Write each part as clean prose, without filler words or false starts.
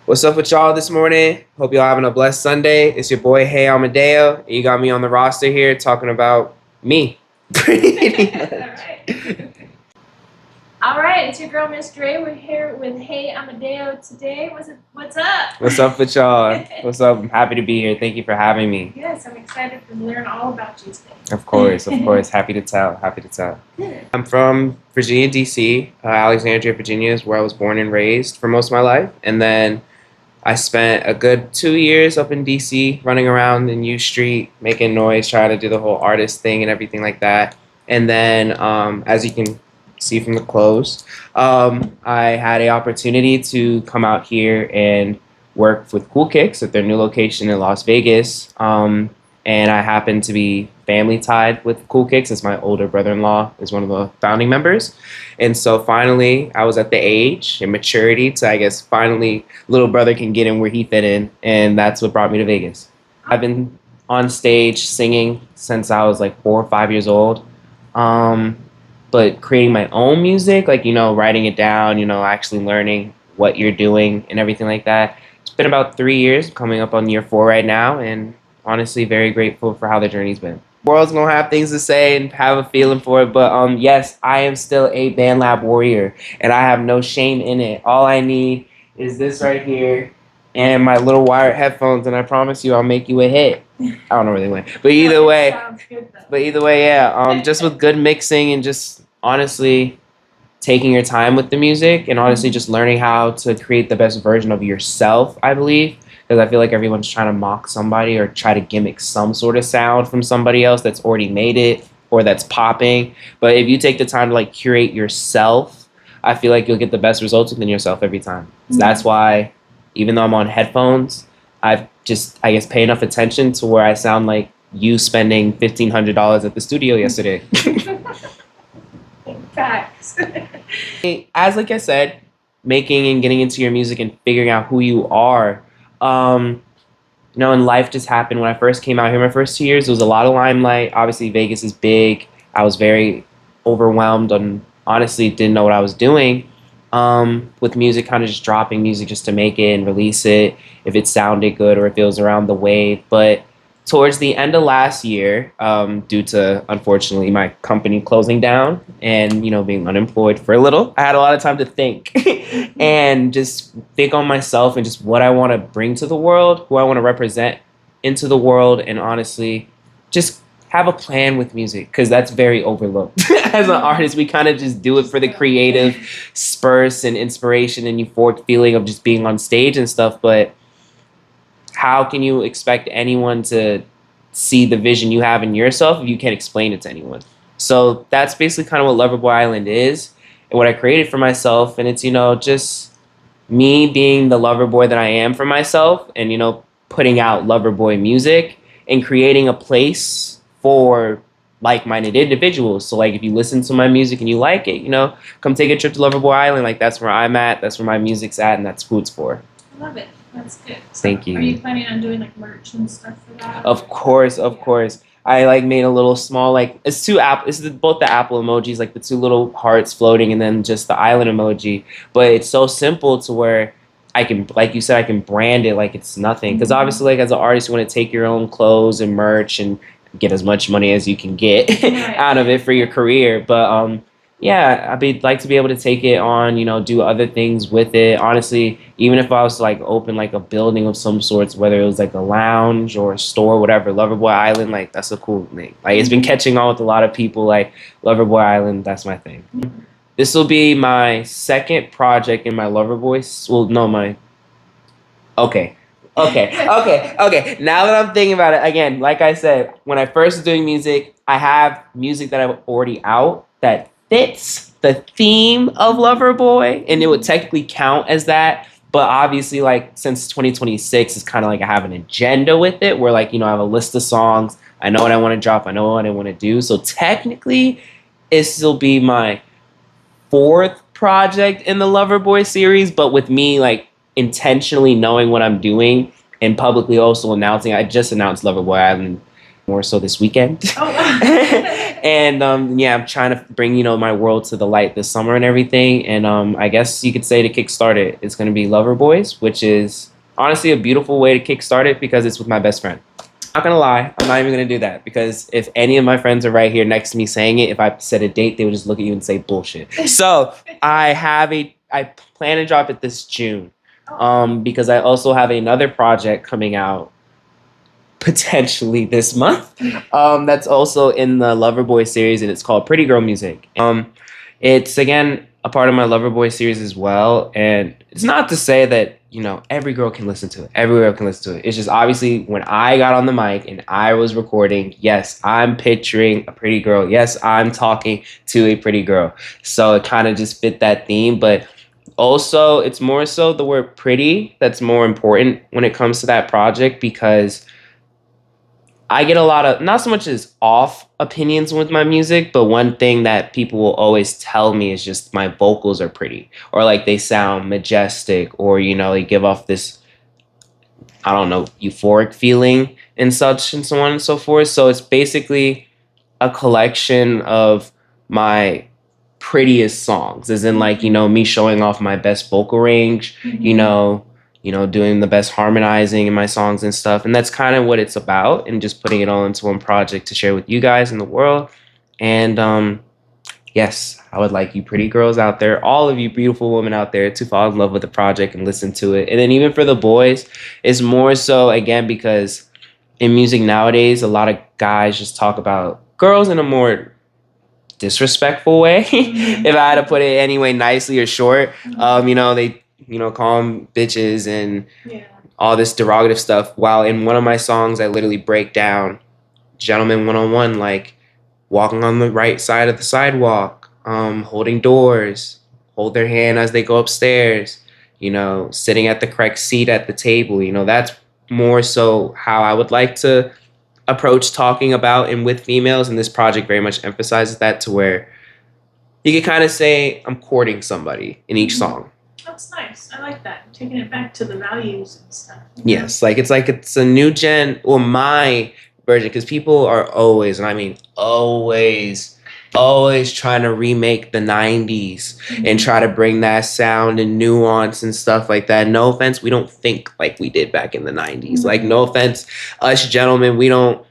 What's up with y'all this morning? Hope y'all having a blessed Sunday. It's your boy Hey Amadeo. You got me on the roster here talking about me. Pretty much. All right, it's your girl Ms.Dre. We're here with Hey Amadeo today. What's up? What's up with y'all? What's up? I'm happy to be here. Thank you for having me. Yes, I'm excited to learn all about you today. Of course. Happy to tell. Good. I'm from Virginia, D.C. Alexandria, Virginia is where I was born and raised for most of my life. And then I spent a good 2 years up in D.C. running around in U Street, making noise, trying to do the whole artist thing and everything like that. And then, as you can see from the clothes, I had an opportunity to come out here and work with Cool Kicks at their new location in Las Vegas. And I happen to be family tied with Cool Kicks, as my older brother-in-law is one of the founding members. And so finally, I was at the age and maturity to, I guess, finally, little brother can get in where he fit in. And that's what brought me to Vegas. I've been on stage singing since I was like 4 or 5 years old. But creating my own music, like, writing it down, actually learning what you're doing and everything like that. It's been about 3 years, coming up on year 4 right now, and honestly very grateful for how the journey's been. World's gonna have things to say and have a feeling for it, but yes, I am still a BandLab warrior, and I have no shame in it. All I need is this right here and my little wired headphones, and I promise you I'll make you a hit. I don't know really when, but either way, Sounds good, though. yeah. Just with good mixing and just honestly taking your time with the music and honestly just learning how to create the best version of yourself, I believe. Because I feel like everyone's trying to mock somebody or try to gimmick some sort of sound from somebody else that's already made it or that's popping. But if you take the time to like curate yourself, I feel like you'll get the best results within yourself every time. So that's why, even though I'm on headphones, I've just, I guess, pay enough attention to where I sound like you spending $1,500 at the studio yesterday. Facts. As like I said, making and getting into your music and figuring out who you are, and life just happened when I first came out here. My first 2 years, there was a lot of limelight. Obviously, Vegas is big. I was very overwhelmed and honestly didn't know what I was doing with music, kind of just dropping music just to make it and release it if it sounded good or if it was around the wave. But towards the end of last year, due to, unfortunately, my company closing down and, being unemployed for a little, I had a lot of time to think and just think on myself and just what I want to bring to the world, who I want to represent into the world, and honestly, just have a plan with music, because that's very overlooked. As an artist, we kind of just do it for the creative spurts and inspiration and euphoric feeling of just being on stage and stuff, but how can you expect anyone to see the vision you have in yourself if you can't explain it to anyone? So that's basically kind of what Loverboy Island is and what I created for myself. And it's, just me being the lover boy that I am for myself and, putting out Loverboy music and creating a place for like-minded individuals. So like if you listen to my music and you like it, come take a trip to Loverboy Island. Like that's where I'm at. That's where my music's at. And that's who it's for. I love it. That's good. Thank you. Are you planning on doing like merch and stuff for that? Of course. I like made a little small it's both the apple emojis, like the two little hearts floating, and then just the island emoji. But it's so simple to where I can, like you said, I can brand it like it's nothing. Because obviously, like as an artist, you want to take your own clothes and merch and get as much money as you can get out of it for your career. But yeah, I'd like to be able to take it on, do other things with it. Honestly, even if I was to like open like a building of some sorts, whether it was like a lounge or a store, whatever, Loverboy Island, like that's a cool thing. Like it's been catching on with a lot of people. Like Loverboy Island, that's my thing. This will be my second project in my Loverboys. Well, no, Okay. Now that I'm thinking about it, again, like I said, when I first was doing music, I have music that I'm already out that fits the theme of Loverboy, and it would technically count as that. But obviously, like since 2026, it's kind of like I have an agenda with it, where like I have a list of songs. I know what I want to drop. I know what I want to do. So technically, this will be my 4th project in the Loverboy series, but with me like intentionally knowing what I'm doing and publicly also announcing. I just announced Loverboy Island more so this weekend. Oh, wow. And yeah, I'm trying to bring my world to the light this summer and everything. And I guess you could say to kickstart it, it's going to be Loverboys, which is honestly a beautiful way to kickstart it because it's with my best friend. Not gonna lie, I'm not even gonna do that because if any of my friends are right here next to me saying it, if I said a date, they would just look at you and say bullshit. So I plan to drop it this June, because I also have another project coming out potentially this month. That's also in the Loverboy series, and it's called Pretty Girl Music. It's again a part of my Loverboy series as well, and it's not to say that every girl can listen to it. Every girl can listen to it. It's just obviously when I got on the mic and I was recording, yes, I'm picturing a pretty girl. Yes, I'm talking to a pretty girl. So it kind of just fit that theme, but also it's more so the word pretty that's more important when it comes to that project because I get a lot of, not so much as off opinions with my music, but one thing that people will always tell me is just my vocals are pretty, or like they sound majestic, or they give off this, I don't know, euphoric feeling and such and so on and so forth. So it's basically a collection of my prettiest songs, as in like, me showing off my best vocal range, doing the best harmonizing in my songs and stuff. And that's kind of what it's about, and just putting it all into one project to share with you guys in the world. And yes, I would like you pretty girls out there, all of you beautiful women out there, to fall in love with the project and listen to it. And then even for the boys, it's more so again because in music nowadays, a lot of guys just talk about girls in a more disrespectful way, if I had to put it anyway nicely or short. They call them bitches and all this derogative stuff, while in one of my songs I literally break down gentlemen one-on-one, like walking on the right side of the sidewalk, holding doors, hold their hand as they go upstairs, sitting at the correct seat at the table. That's more so how I would like to approach talking about and with females, and this project very much emphasizes that, to where you can kind of say I'm courting somebody in each song. That's nice. I like that. Taking it back to the values and stuff. Yes, it's a new gen, or my version, because people are always, and I mean always trying to remake the 90s and try to bring that sound and nuance and stuff like that. No offense, we don't think like we did back in the 90s. Like, no offense, us gentlemen, we don't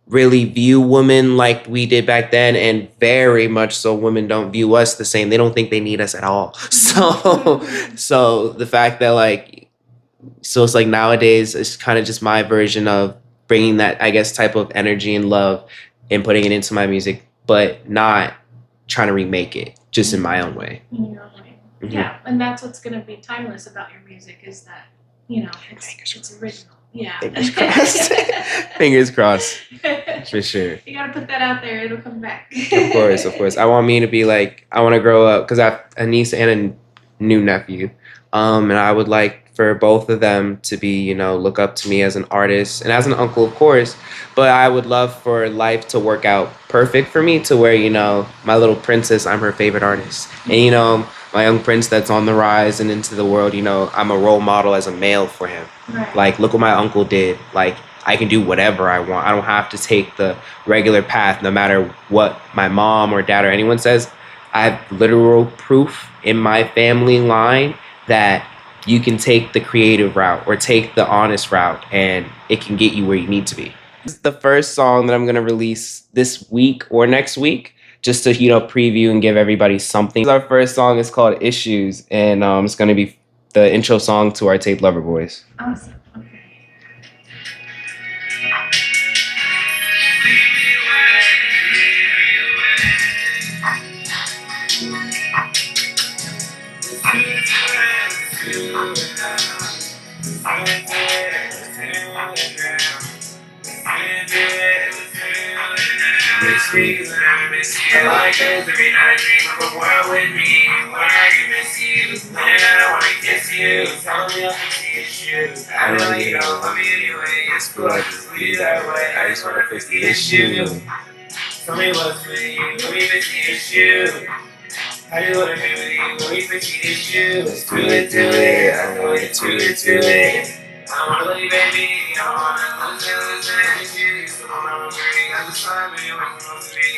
really view women like we did back then, and very much so women don't view us the same. They don't think they need us at all. So the fact that it's like nowadays it's kind of just my version of bringing that, I guess, type of energy and love and putting it into my music, but not trying to remake it, just in my own way. In your own way. Yeah, and that's what's going to be timeless about your music, is that it's original. Yeah. Fingers crossed. Fingers crossed. For sure. You gotta put that out there, it'll come back. Of course. I want me to be like, I want to grow up, because I have a niece and a new nephew. And I would like for both of them to be, look up to me as an artist and as an uncle, of course. But I would love for life to work out perfect for me, to where, my little princess, I'm her favorite artist. And, my young prince that's on the rise and into the world, I'm a role model as a male for him. Right. Like, look what my uncle did. Like, I can do whatever I want. I don't have to take the regular path, no matter what my mom or dad or anyone says. I have literal proof in my family line that you can take the creative route or take the honest route, and it can get you where you need to be. This is the first song that I'm going to release this week or next week, just to, preview and give everybody something. Our first song is called Issues, and it's going to be the intro song to our tape Loverboys. Awesome. Like every night, dream of a world with me. When I can miss you, when I wanna kiss you, tell me I'll fix the issue. I know you don't love me anyway. It's cool, I just leave that way. I just wanna fix the issue. Tell me what's with you, let me fix the issue. How do you wanna be with you, let me fix the issue. Let's do it, I know it's too late. I wanna love you, baby.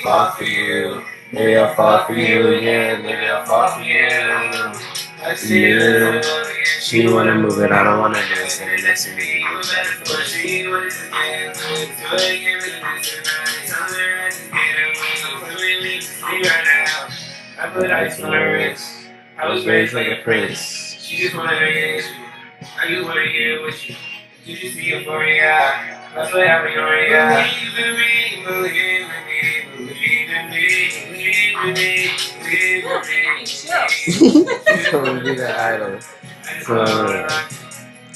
Fall for you. Maybe I'll fall for you, yeah. Maybe I'll fall for you. You. She wanna move it, I don't wanna do it. Sitting next to me. I put ice on her wrist. I was raised like a prince. She just wanna get you. I just wanna get with you. You just see it for you. That's what happened on you. Believe in me, believe in me, believe in me, believe in me, believe in me. She's gonna be the idol. So,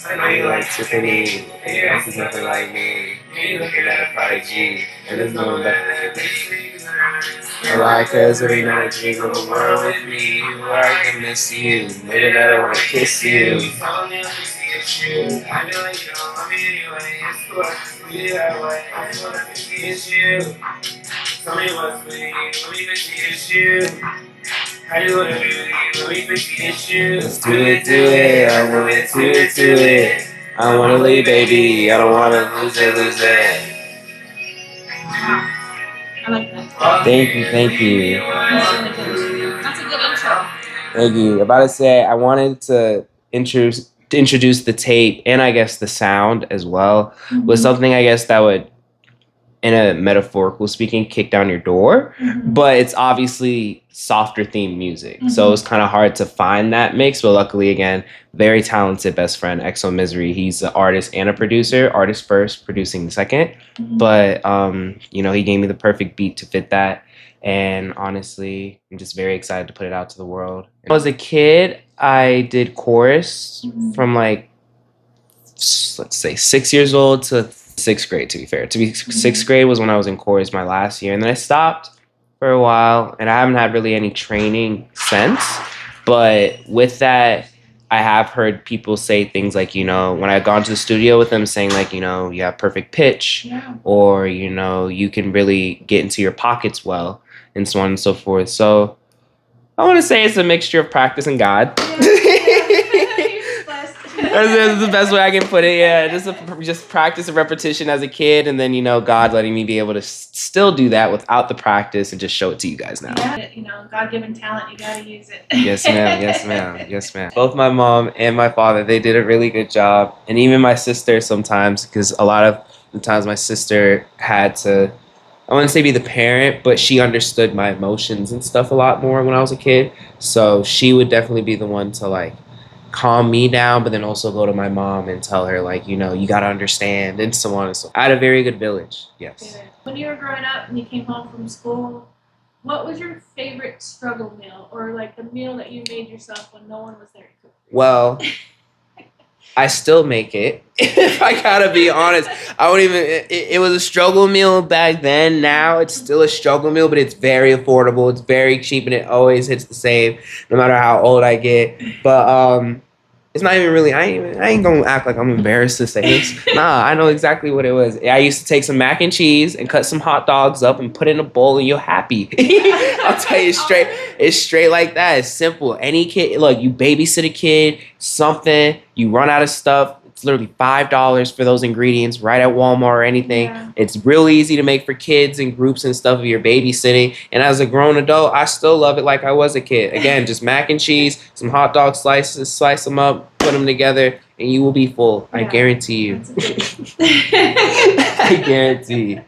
I know you like Tiffany, and your ass is nothing like me. You looking at a prodigy, and there's no one better than me. I like cause every night you go the world with me. I can miss you, maybe that I wanna kiss you. I know you don't love me anyway, it's cool, be that way. I just wanna fix the issue. Tell me what's with you, let me fix the issue. I just wanna do you, let me fix the issue. Let's do it, I wanna do it. I wanna leave, baby, I don't wanna lose it. I like that. Thank you. That's really good. That's a good intro. Thank you. About to say, I wanted to introduce the tape and I guess the sound as well was something I guess that would, in a metaphorical speaking, kick down your door. But it's obviously softer themed music, so it's kind of hard to find that mix. But luckily, again, very talented best friend EXO Ms.Dre. He's an artist and a producer. Artist first, producing second. But you know, he gave me the perfect beat to fit that. And honestly, I'm just very excited to put it out to the world. When I was a kid, I did chorus from like, let's say 6 years old to sixth grade, to be fair. Sixth grade was when I was in chorus my last year. And then I stopped for a while and I haven't had really any training since. But with that, I have heard people say things like, you know, when I've gone to the studio with them saying like, you know, you have perfect pitch or, you know, you can really get into your pockets well and so on and so forth. So I want to say it's a mixture of practice and God. That's the best way I can put it. Yeah, just practice and repetition as a kid, and then you know God letting me be able to still do that without the practice and just show it to you guys now. Yeah, you know, God-given talent, you gotta use it. Yes, ma'am. Yes, ma'am. Yes, ma'am. Both my mom and my father, they did a really good job, and even my sister sometimes, because a lot of the times my sister had to, I wouldn't say be the parent, but she understood my emotions and stuff a lot more when I was a kid. So she would definitely be the one to like calm me down, but then also go to my mom and tell her like, you know, you got to understand and so on and so on. I had a very good village. Yes. When you were growing up and you came home from school, what was your favorite struggle meal or like the meal that you made yourself when no one was there to cook? Well, I still make it. If I gotta be honest, I won't even. It was a struggle meal back then. Now it's still a struggle meal, but it's very affordable. It's very cheap, and it always hits the same, no matter how old I get. But it's not even really. I ain't gonna act like I'm embarrassed to say this. Nah, I know exactly what it was. I used to take some mac and cheese and cut some hot dogs up and put it in a bowl, and you're happy. I'll tell you straight. It's straight like that. It's simple. Any kid, look, you babysit a kid, something, you run out of stuff. It's literally $5 for those ingredients right at Walmart or anything. Yeah. It's real easy to make for kids and groups and stuff if you're babysitting. And as a grown adult, I still love it like I was a kid. Again, just mac and cheese, some hot dog slices, slice them up, put them together, and you will be full. Yeah. I guarantee you. I guarantee you.